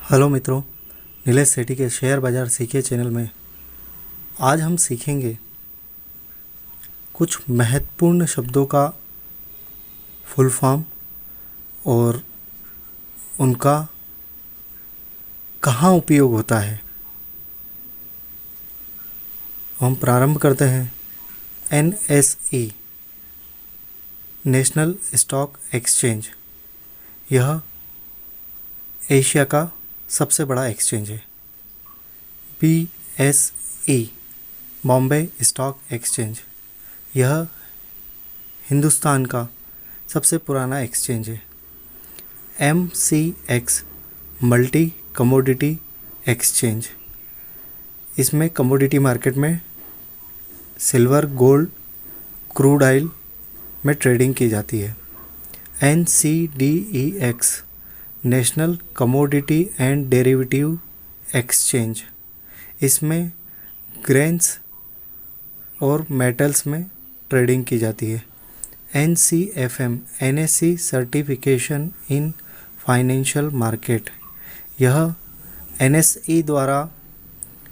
Hello मित्रों, नीलेश सेठी के share बाज़ार सीखिए चैनल में आज हम सीखेंगे कुछ महत्वपूर्ण शब्दों का फुल फॉर्म और उनका कहाँ उपयोग होता है। हम प्रारंभ करते हैं। NSE नेशनल स्टॉक एक्सचेंज, यह एशिया का सबसे बड़ा एक्सचेंज है। BSE बॉम्बे स्टॉक एक्सचेंज, यह हिंदुस्तान का सबसे पुराना एक्सचेंज है। MCX मल्टी कमोडिटी एक्सचेंज, इसमें कमोडिटी मार्केट में सिल्वर, गोल्ड, क्रूड ऑयल में ट्रेडिंग की जाती है। NCDEX national commodity and derivative exchange, इसमें ग्रेन्स और मेटल्स में ट्रेडिंग की जाती है। NCFM NSE certification in financial market, यह NSE द्वारा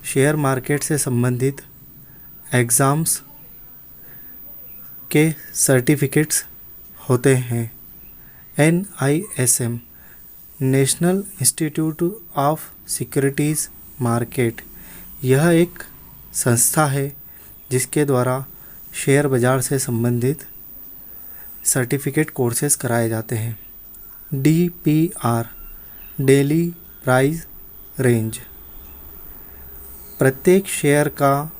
शेयर मार्केट से संबंधित एग्ज़ाम्स के सर्टिफिकेट्स होते हैं। NISM national institute of securities market, यह एक संस्था है जिसके द्वारा शेयर बाज़ार से संबंधित सर्टिफिकेट कोर्सेज कराए जाते हैं। DPR डेली प्राइस रेंज, प्रत्येक शेयर का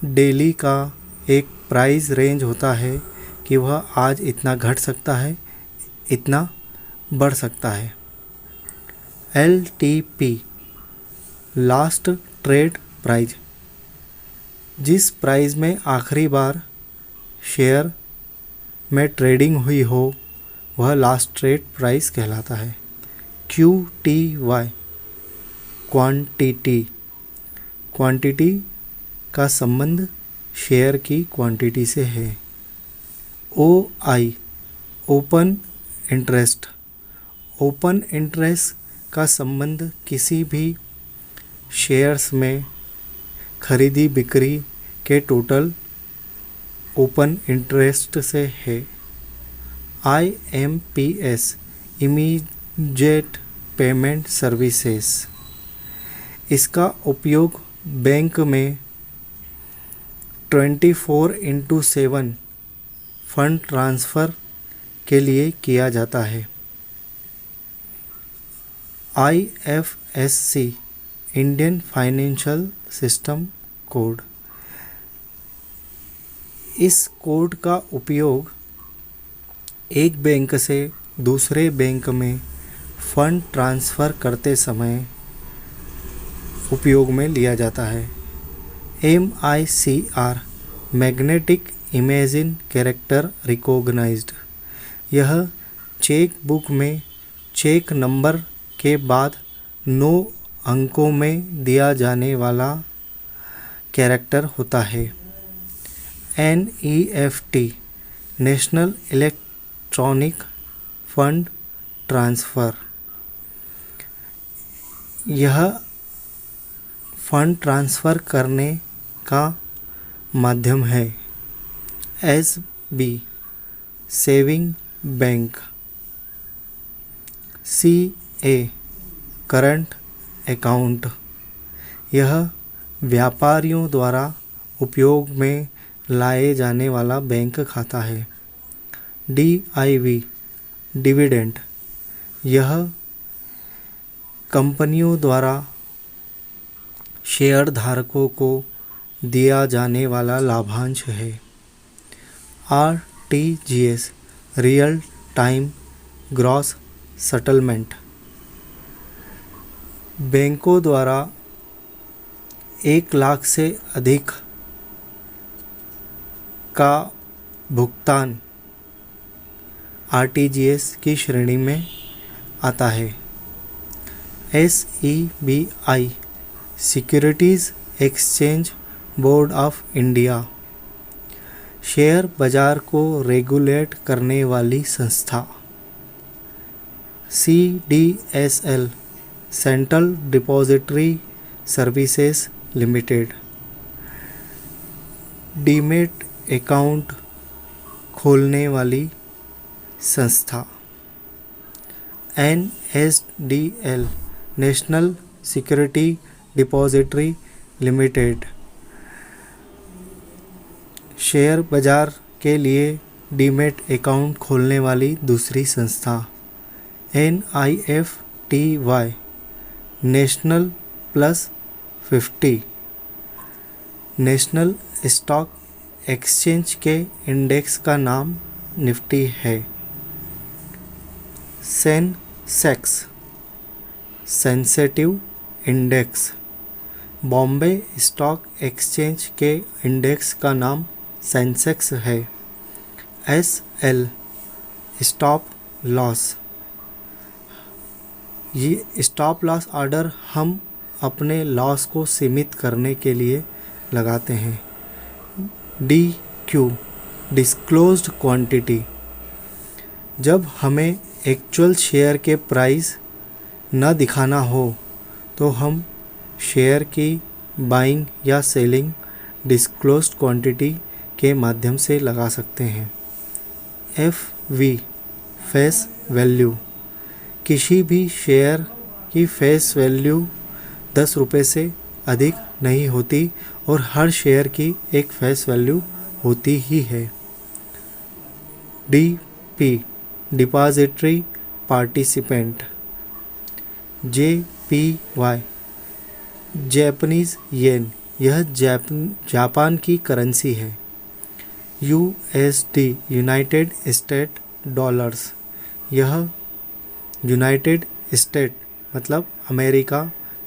डेली का एक प्राइस रेंज होता है कि वह आज इतना घट सकता है, इतना बढ़ सकता है। LTP लास्ट ट्रेड प्राइस, जिस प्राइस में आखिरी बार शेयर में ट्रेडिंग हुई हो वह लास्ट ट्रेड प्राइस कहलाता है। QTY क्वांटिटी, क्वांटिटी का संबंध शेयर की क्वांटिटी से है। OI open interest, open interest का संबंध किसी भी शेयर्स में खरीदी बिक्री के टोटल ओपन इंटरेस्ट से है। IMPS इमीडिएट पेमेंट सर्विसेज, इसका उपयोग बैंक में 24/7 फंड ट्रांसफ़र के लिए किया जाता है। IFSC Indian financial system code, इस कोड का उपयोग एक बैंक से दूसरे बैंक में फंड ट्रांसफ़र करते समय उपयोग में लिया जाता है। MICR magnetic imaging character recognized, यह चेक बुक में चेक नंबर के बाद 9 अंकों में दिया जाने वाला कैरेक्टर होता है। NEFT national electronic fund transfer, यह फंड ट्रांसफ़र करने का माध्यम है। SB saving bank, CA current account, यह व्यापारियों द्वारा उपयोग में लाए जाने वाला बैंक खाता है। DIV डिविडेंड, यह कंपनियों द्वारा शेयर धारकों को दिया जाने वाला लाभांश है। RTGS real time gross settlement, बैंकों द्वारा 1 लाख से अधिक का भुगतान RTGS की श्रेणी में आता है। SEBI securities exchange board of India, share बाजार को रेगुलेट करने वाली संस्था। CDSL central depository services limited. Demat account खोलने वाली संस्था। NSDL national security depository limited. Share बाजार के लिए डीमेट अकाउंट खोलने वाली दूसरी संस्था। NIFTY national plus 50 national stock exchange के इंडेक्स का नाम निफ्टी है। Sensex sensitive index Bombay stock exchange के इंडेक्स का नाम सेंसेक्स है। SL स्टॉप लॉस, ये स्टॉप लॉस ऑर्डर हम अपने लॉस को सीमित करने के लिए लगाते हैं। DQ डिस्क्लोज्ड क्वांटिटी, जब हमें एक्चुअल शेयर के प्राइस न दिखाना हो तो हम शेयर की बाइंग या सेलिंग डिस्क्लोज्ड क्वांटिटी के माध्यम से लगा सकते हैं। FV फेस वैल्यू, किसी भी शेयर की फेस वैल्यू 10 रुपये से अधिक नहीं होती और हर शेयर की एक फेस वैल्यू होती ही है। DP depository participant. JPY Japanese yen, यह जापान की करेंसी है। USD यूनाइटेड स्टेट डॉलर्स, यह यूनाइटेड स्टेट मतलब अमेरिका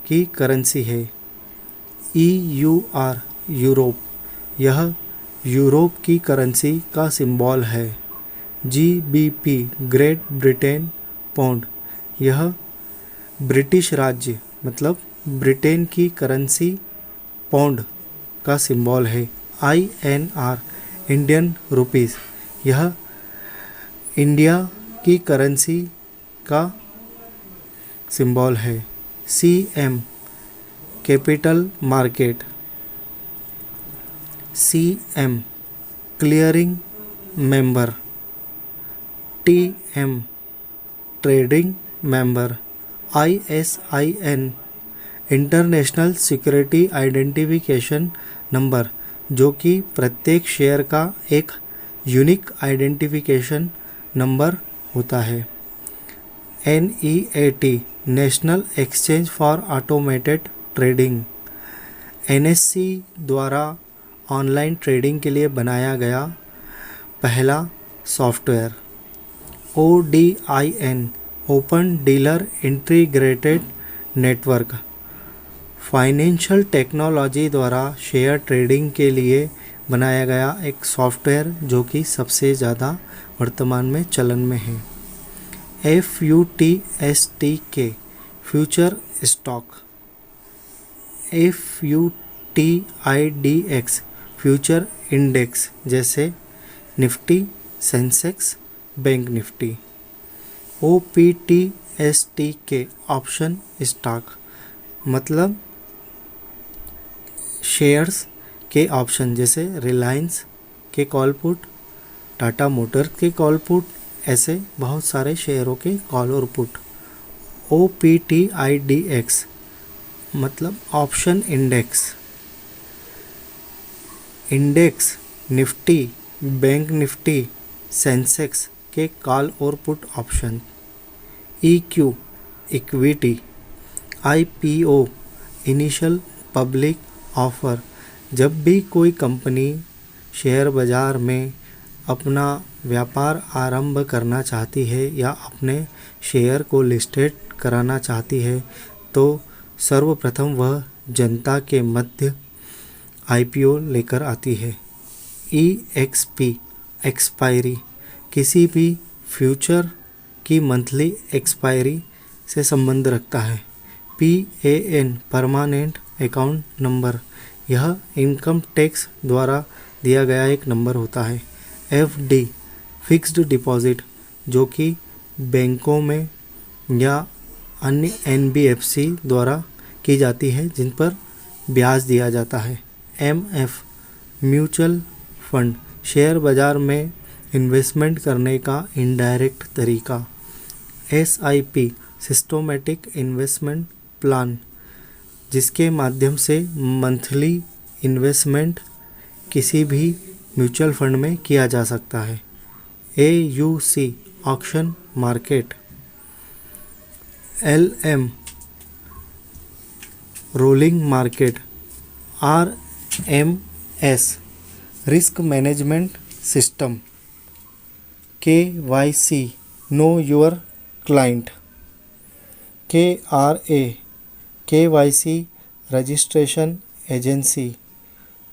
की करेंसी है। EUR यूरोप, यह यूरोप की करेंसी का सिंबल है। GBP ग्रेट ब्रिटेन पाउंड, यह ब्रिटिश राज्य मतलब ब्रिटेन की करेंसी पाउंड का सिंबल है। INR इंडियन रुपीस, यह इंडिया की करेंसी का सिंबल है। CM capital market. CM clearing member. TM trading member. ISIN international security identification number, जो कि प्रत्येक शेयर का एक यूनिक आइडेंटिफिकेशन नंबर होता है। NEAT national exchange for automated trading, NSE द्वारा ऑनलाइन ट्रेडिंग के लिए बनाया गया पहला software. ODIN open dealer integrated network, financial technology द्वारा शेयर ट्रेडिंग के लिए बनाया गया एक सॉफ्टवेयर जो कि सबसे ज़्यादा वर्तमान में चलन में है। FUTSTK future stock. FUTIDX future index जैसे Nifty, Sensex, bank Nifty. OPTSTK option stock मतलब शेयर्स के ऑप्शन जैसे रिलायंस के कॉल पुट, टाटा मोटर्स के कॉल पुट, ऐसे बहुत सारे शेयरों के कॉल और पुट। OPTIDX मतलब option index, index Nifty, bank Nifty, Sensex के कॉल और put option. EQ equity. IPO initial public offer, जब भी कोई कंपनी शेयर बाज़ार में अपना व्यापार आरंभ करना चाहती है या अपने शेयर को लिस्टेड कराना चाहती है तो सर्वप्रथम वह जनता के मध्य IPO लेकर आती है। EXP एक्सपायरी, किसी भी फ्यूचर की मंथली एक्सपायरी से संबंध रखता है। PAN परमानेंट अकाउंट नंबर, यह इनकम टैक्स द्वारा दिया गया एक नंबर होता है। FD फिक्स्ड डिपॉजिट, जो कि बैंकों में या अन्य NBFC द्वारा की जाती है, जिन पर ब्याज दिया जाता है। MF म्यूचुअल फंड, शेयर बाजार में इन्वेस्टमेंट करने का इनडायरेक्ट तरीका। SIP सिस्टमैटिक इन्वेस्टमेंट प्लान, जिसके माध्यम से मंथली इन्वेस्टमेंट किसी भी म्यूचुअल फंड में किया जा सकता है। AUC auction market. LM rolling market. RMS risk management system. KYC know your client. KRA KYC registration agency.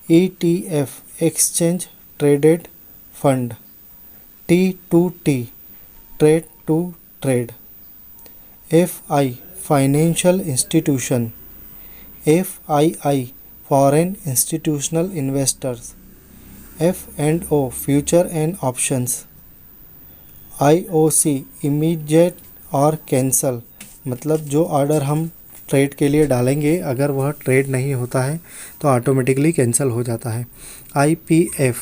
ETF exchange traded fund. T2T trade to trade. FI financial institution. FII foreign institutional investors. F&O future and options. IOC immediate और cancel, मतलब जो order हम trade के लिए डालेंगे अगर वह trade नहीं होता है तो ऑटोमेटिकली कैंसिल हो जाता है। IPF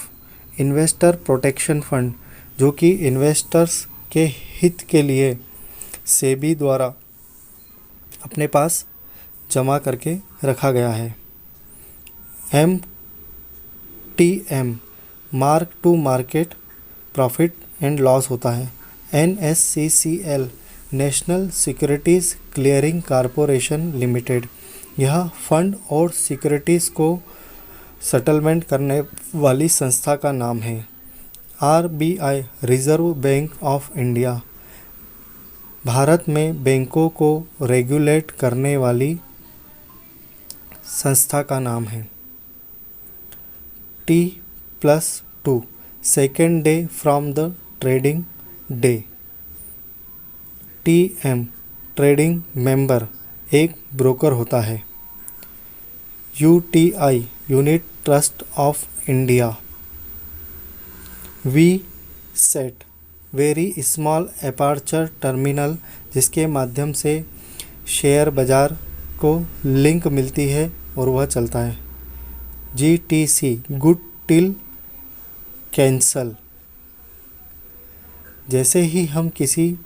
इन्वेस्टर प्रोटेक्शन फंड, जो कि इन्वेस्टर्स के हित के लिए सेबी द्वारा अपने पास जमा करके रखा गया है। MTM mark to market profit and loss होता है। NSCCL national securities clearing corporation limited, यह फंड और सिक्योरिटीज़ को सेटलमेंट करने वाली संस्था का नाम है। RBI reserve bank of India, Bharat में बैंकों को रेगुलेट करने वाली संस्था का नाम है। T+2 second day from the trading day. TM trading member, एक ब्रोकर होता है। UTI unit trust of India. VSET very small aperture terminal, जिसके माध्यम से शेयर बाज़ार को लिंक मिलती है और वह चलता है। GTC गुड टिल कैंसल, जैसे ही हम किसी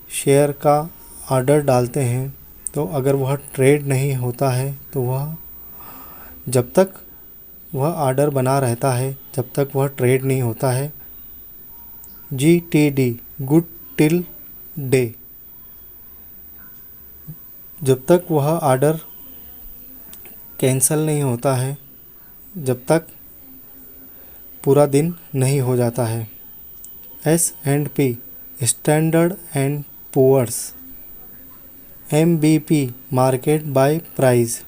शेयर का ऑर्डर डालते हैं तो अगर वह ट्रेड नहीं होता है तो वह जब तक वह ऑर्डर बना रहता है, जब तक वह ट्रेड नहीं होता है। GTD गुड टिल डे, जब तक वह ऑर्डर कैंसिल नहीं होता है, जब तक पूरा दिन नहीं हो जाता है। S&P standard and poor's. MBP market by price.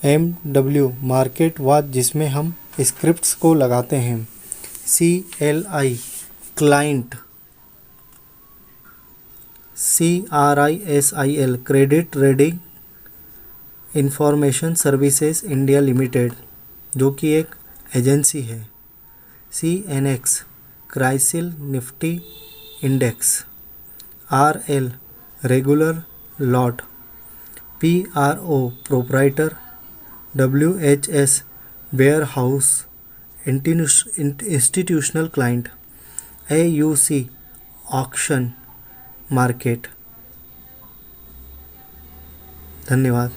MW market watch, जिसमें हम स्क्रिप्ट्स को लगाते हैं। CLI client. CRISIL credit rating information services India limited, जो कि एक एजेंसी है। CNX Crisil Nifty index. RL regular lot. PRO proprietor. WHS warehouse institutional client. AUC auction market. धन्यवाद।